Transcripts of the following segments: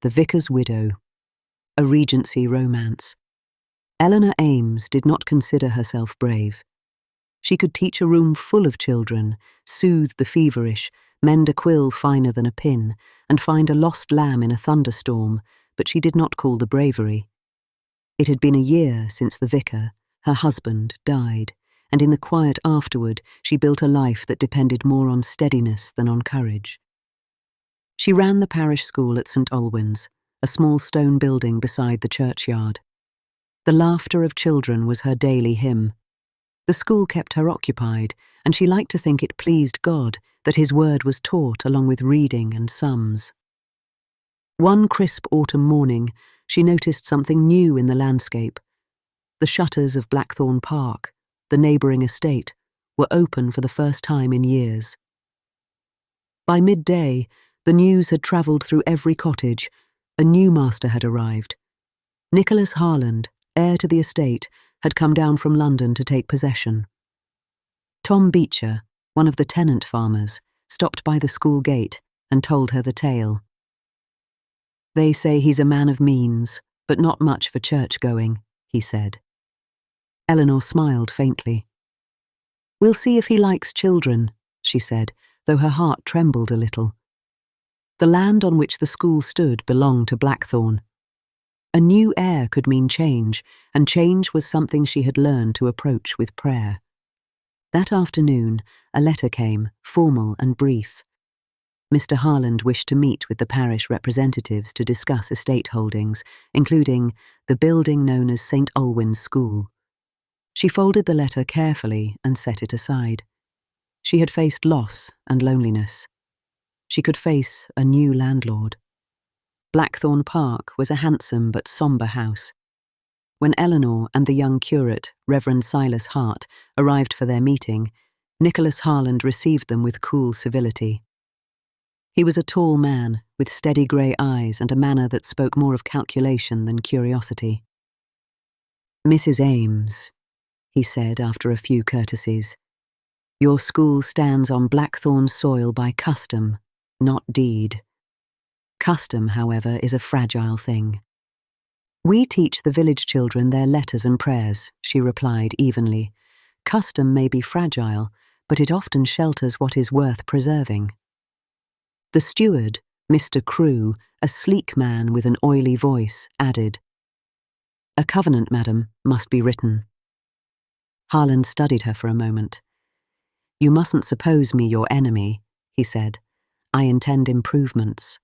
The Vicar's Widow, a Regency romance. Eleanor Ames did not consider herself brave. She could teach a room full of children, soothe the feverish, mend a quill finer than a pin, and find a lost lamb in a thunderstorm, but she did not call the bravery. It had been a year since the vicar, her husband, died, and in the quiet afterward she built a life that depended more on steadiness than on courage. She ran the parish school at St. Olwen's, a small stone building beside the churchyard. The laughter of children was her daily hymn. The school kept her occupied, and she liked to think it pleased God that his word was taught along with reading and psalms. One crisp autumn morning, she noticed something new in the landscape. The shutters of Blackthorn Park, the neighbouring estate, were open for the first time in years. By midday, the news had travelled through every cottage. A new master had arrived. Nicholas Harland, heir to the estate, had come down from London to take possession. Tom Beecher, one of the tenant farmers, stopped by the school gate and told her the tale. "They say he's a man of means, but not much for church-going," he said. Eleanor smiled faintly. "We'll see if he likes children," she said, though her heart trembled a little. The land on which the school stood belonged to Blackthorn. A new heir could mean change, and change was something she had learned to approach with prayer. That afternoon, a letter came, formal and brief. Mr. Harland wished to meet with the parish representatives to discuss estate holdings, including the building known as St. Olwen's School. She folded the letter carefully and set it aside. She had faced loss and loneliness. She could face a new landlord. Blackthorn Park was a handsome but sombre house. When Eleanor and the young curate, Reverend Silas Hart, arrived for their meeting, Nicholas Harland received them with cool civility. He was a tall man, with steady grey eyes and a manner that spoke more of calculation than curiosity. "Mrs. Ames," he said after a few courtesies, "your school stands on Blackthorn soil by custom, not deed. Custom, however, is a fragile thing." "We teach the village children their letters and prayers," she replied evenly. "Custom may be fragile, but it often shelters what is worth preserving." The steward, Mr. Crewe, a sleek man with an oily voice, added, "A covenant, madam, must be written." Harland studied her for a moment. "You mustn't suppose me your enemy," he said. "I intend improvements.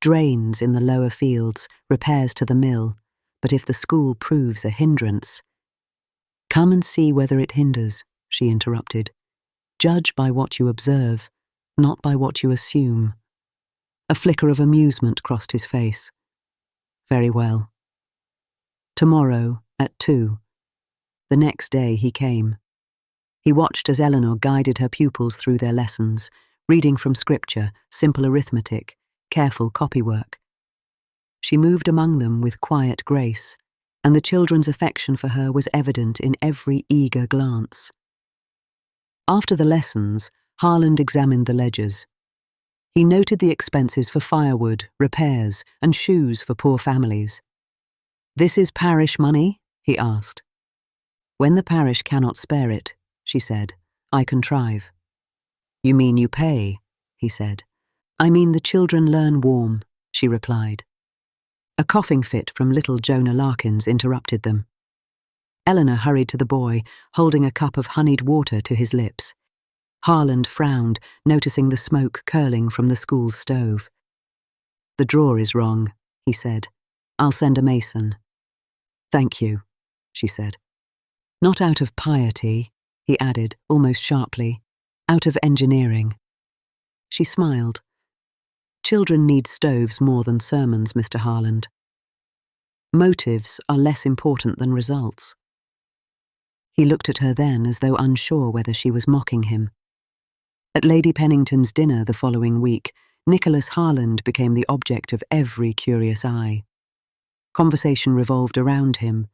Drains in the lower fields, repairs to the mill, but if the school proves a hindrance—" "Come and see whether it hinders," she interrupted. "Judge by what you observe, not by what you assume." A flicker of amusement crossed his face. "Very well. Tomorrow at 2. The next day he came. He watched as Eleanor guided her pupils through their lessons, reading from scripture, simple arithmetic, careful copywork. She moved among them with quiet grace, and the children's affection for her was evident in every eager glance. After the lessons, Harland examined the ledgers. He noted the expenses for firewood, repairs, and shoes for poor families. "This is parish money?" he asked. "When the parish cannot spare it," she said, "I contrive." "You mean you pay?" he said. "I mean the children learn warm," she replied. A coughing fit from little Jonah Larkins interrupted them. Eleanor hurried to the boy, holding a cup of honeyed water to his lips. Harland frowned, noticing the smoke curling from the school's stove. "The drawer is wrong," he said. "I'll send a mason." "Thank you," she said. "Not out of piety," he added, almost sharply. "Out of engineering." She smiled. "Children need stoves more than sermons, Mr. Harland. Motives are less important than results." He looked at her then as though unsure whether she was mocking him. At Lady Pennington's dinner the following week, Nicholas Harland became the object of every curious eye. Conversation revolved around him,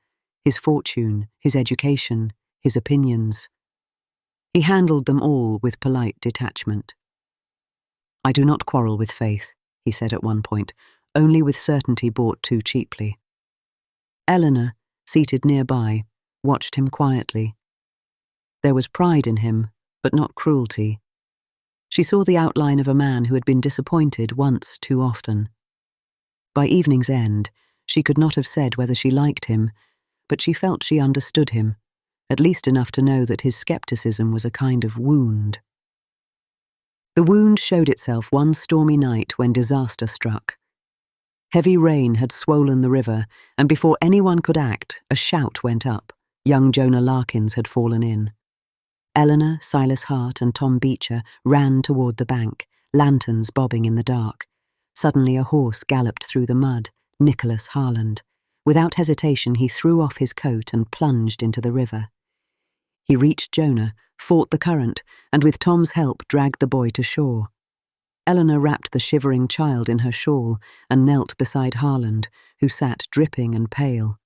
his fortune, his education, his opinions. He handled them all with polite detachment. "I do not quarrel with faith," he said at one point, only with certainty bought too cheaply. Eleanor, seated nearby, watched him quietly. There was pride in him, but not cruelty. She saw the outline of a man who had been disappointed once too often. By evening's end, she could not have said whether she liked him, but she felt she understood him, at least enough to know that his skepticism was a kind of wound. The wound showed itself one stormy night when disaster struck. Heavy rain had swollen the river, and before anyone could act, a shout went up. Young Jonah Larkins had fallen in. Eleanor, Silas Hart, and Tom Beecher ran toward the bank, lanterns bobbing in the dark. Suddenly a horse galloped through the mud, Nicholas Harland. Without hesitation, he threw off his coat and plunged into the river. He reached Jonah, fought the current, and with Tom's help dragged the boy to shore. Eleanor wrapped the shivering child in her shawl and knelt beside Harland, who sat dripping and pale.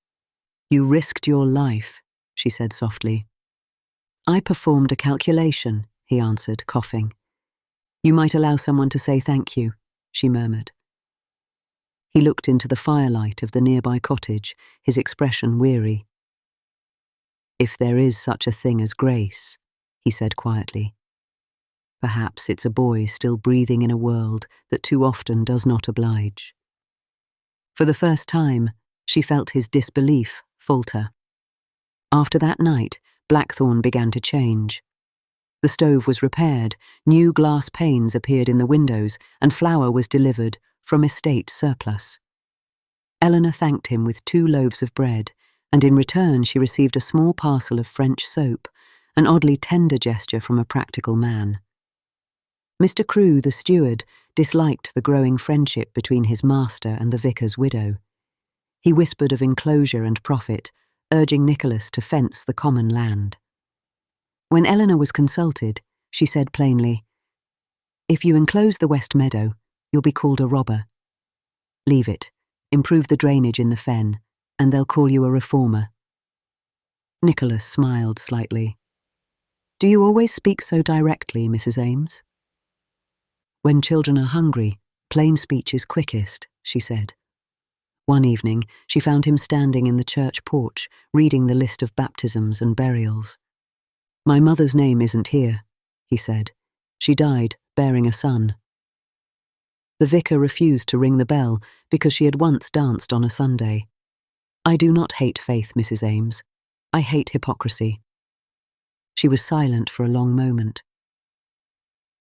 "You risked your life," she said softly. "I performed a calculation," he answered, coughing. "You might allow someone to say thank you," she murmured. He looked into the firelight of the nearby cottage, his expression weary. "If there is such a thing as grace," he said quietly, "perhaps it's a boy still breathing in a world that too often does not oblige." For the first time, she felt his disbelief falter. After that night, Blackthorn began to change. The stove was repaired, new glass panes appeared in the windows, and flour was delivered from estate surplus. Eleanor thanked him with 2 loaves of bread, and in return she received a small parcel of French soap, an oddly tender gesture from a practical man. Mr. Crewe, the steward, disliked the growing friendship between his master and the vicar's widow. He whispered of enclosure and profit, urging Nicholas to fence the common land. When Eleanor was consulted, she said plainly, "If you enclose the West Meadow, you'll be called a robber. Leave it, improve the drainage in the fen, and they'll call you a reformer." Nicholas smiled slightly. "Do you always speak so directly, Mrs. Ames?" "When children are hungry, plain speech is quickest," she said. One evening, she found him standing in the church porch, reading the list of baptisms and burials. "My mother's name isn't here," he said. "She died bearing a son." The vicar refused to ring the bell because she had once danced on a Sunday. "I do not hate faith, Mrs. Ames. I hate hypocrisy." She was silent for a long moment.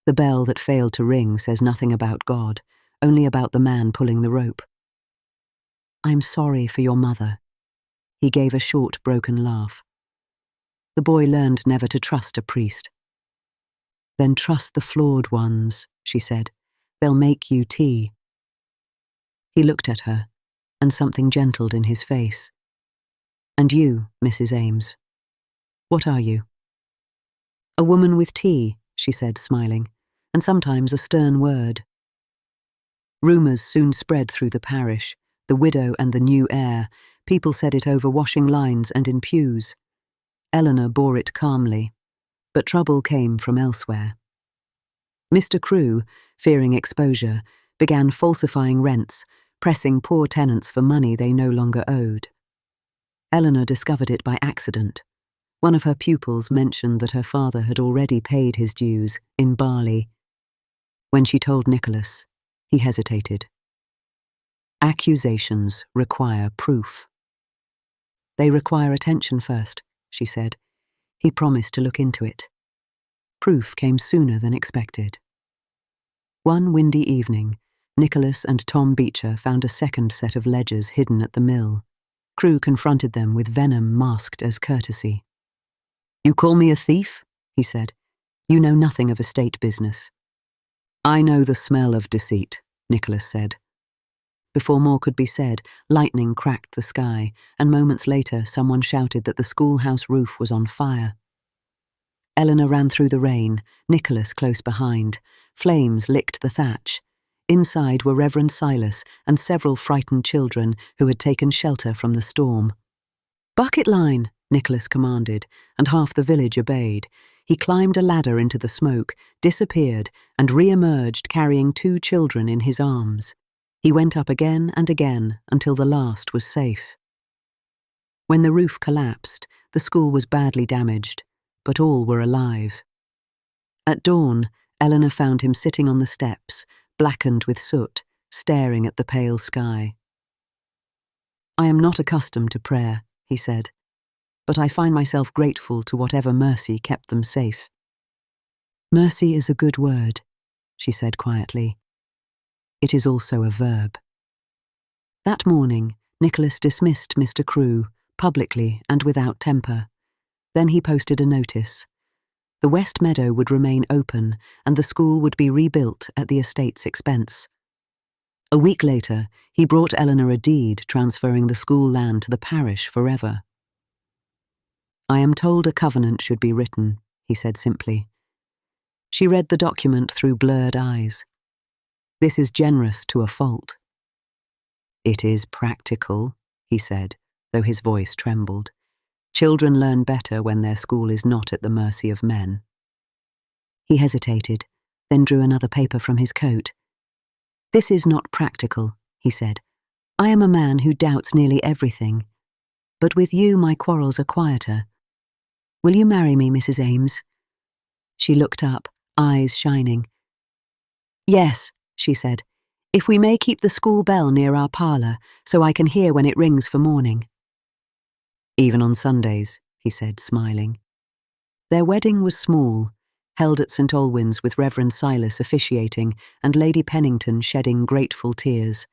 "The bell that failed to ring says nothing about God, only about the man pulling the rope." "I'm sorry for your mother." He gave a short, broken laugh. The boy learned never to trust a priest. "Then trust the flawed ones," she said. "They'll make you tea." He looked at her, and something gentled in his face. "And you, Mrs. Ames, what are you?" "A woman with tea," she said, smiling, "and sometimes a stern word." Rumours soon spread through the parish, the widow and the new heir. People said it over washing lines and in pews. Eleanor bore it calmly, but trouble came from elsewhere. Mr. Crewe, fearing exposure, began falsifying rents, pressing poor tenants for money they no longer owed. Eleanor discovered it by accident. One of her pupils mentioned that her father had already paid his dues in barley. When she told Nicholas, he hesitated. "Accusations require proof." "They require attention first," she said. He promised to look into it. Proof came sooner than expected. One windy evening, Nicholas and Tom Beecher found a second set of ledgers hidden at the mill. Crewe confronted them with venom masked as courtesy. "You call me a thief?" he said. "You know nothing of estate business." "I know the smell of deceit," Nicholas said. Before more could be said, lightning cracked the sky, and moments later someone shouted that the schoolhouse roof was on fire. Eleanor ran through the rain, Nicholas close behind. Flames licked the thatch. Inside were Reverend Silas and several frightened children who had taken shelter from the storm. "Bucket line," Nicholas commanded, and half the village obeyed. He climbed a ladder into the smoke, disappeared, and re-emerged carrying 2 children in his arms. He went up again and again until the last was safe. When the roof collapsed, the school was badly damaged, but all were alive. At dawn, Eleanor found him sitting on the steps, blackened with soot, staring at the pale sky. "I am not accustomed to prayer," he said, "but I find myself grateful to whatever mercy kept them safe." "Mercy is a good word," she said quietly. "It is also a verb." That morning, Nicholas dismissed Mr. Crewe, publicly and without temper. Then he posted a notice. The West Meadow would remain open and the school would be rebuilt at the estate's expense. A week later, he brought Eleanor a deed transferring the school land to the parish forever. "I am told a covenant should be written," he said simply. She read the document through blurred eyes. "This is generous to a fault." "It is practical," he said, though his voice trembled. "Children learn better when their school is not at the mercy of men." He hesitated, then drew another paper from his coat. "This is not practical," he said. "I am a man who doubts nearly everything. But with you my quarrels are quieter. Will you marry me, Mrs. Ames?" She looked up, eyes shining. "Yes," she said, "if we may keep the school bell near our parlour, so I can hear when it rings for morning." "Even on Sundays," he said, smiling. Their wedding was small, held at St. Alwyn's with Reverend Silas officiating and Lady Pennington shedding grateful tears.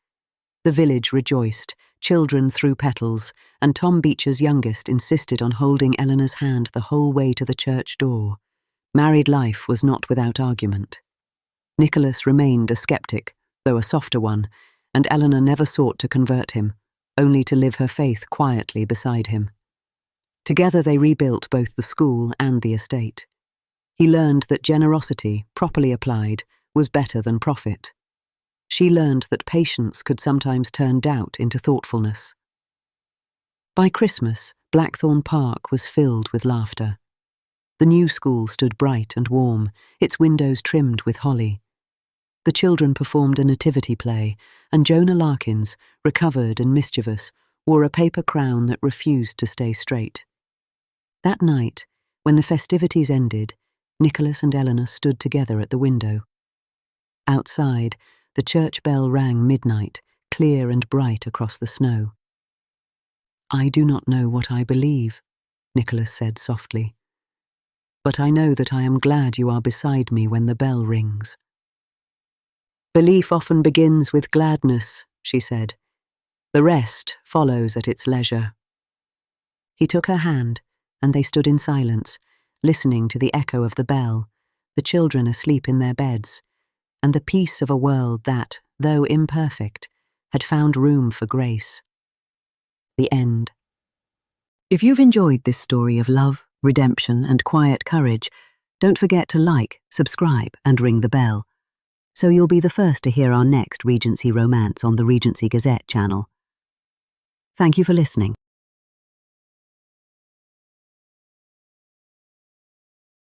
The village rejoiced, children threw petals, and Tom Beecher's youngest insisted on holding Eleanor's hand the whole way to the church door. Married life was not without argument. Nicholas remained a skeptic, though a softer one, and Eleanor never sought to convert him, only to live her faith quietly beside him. Together they rebuilt both the school and the estate. He learned that generosity, properly applied, was better than profit. She learned that patience could sometimes turn doubt into thoughtfulness. By Christmas, Blackthorn Park was filled with laughter. The new school stood bright and warm, its windows trimmed with holly. The children performed a nativity play, and Jonah Larkins, recovered and mischievous, wore a paper crown that refused to stay straight. That night, when the festivities ended, Nicholas and Eleanor stood together at the window. Outside, the church bell rang midnight, clear and bright across the snow. "I do not know what I believe," Nicholas said softly. "But I know that I am glad you are beside me when the bell rings." "Belief often begins with gladness," she said. "The rest follows at its leisure." He took her hand, and they stood in silence, listening to the echo of the bell, the children asleep in their beds, and the peace of a world that, though imperfect, had found room for grace. The end. If you've enjoyed this story of love, redemption, and quiet courage, don't forget to like, subscribe, and ring the bell, so you'll be the first to hear our next Regency romance on the Regency Gazette channel. Thank you for listening.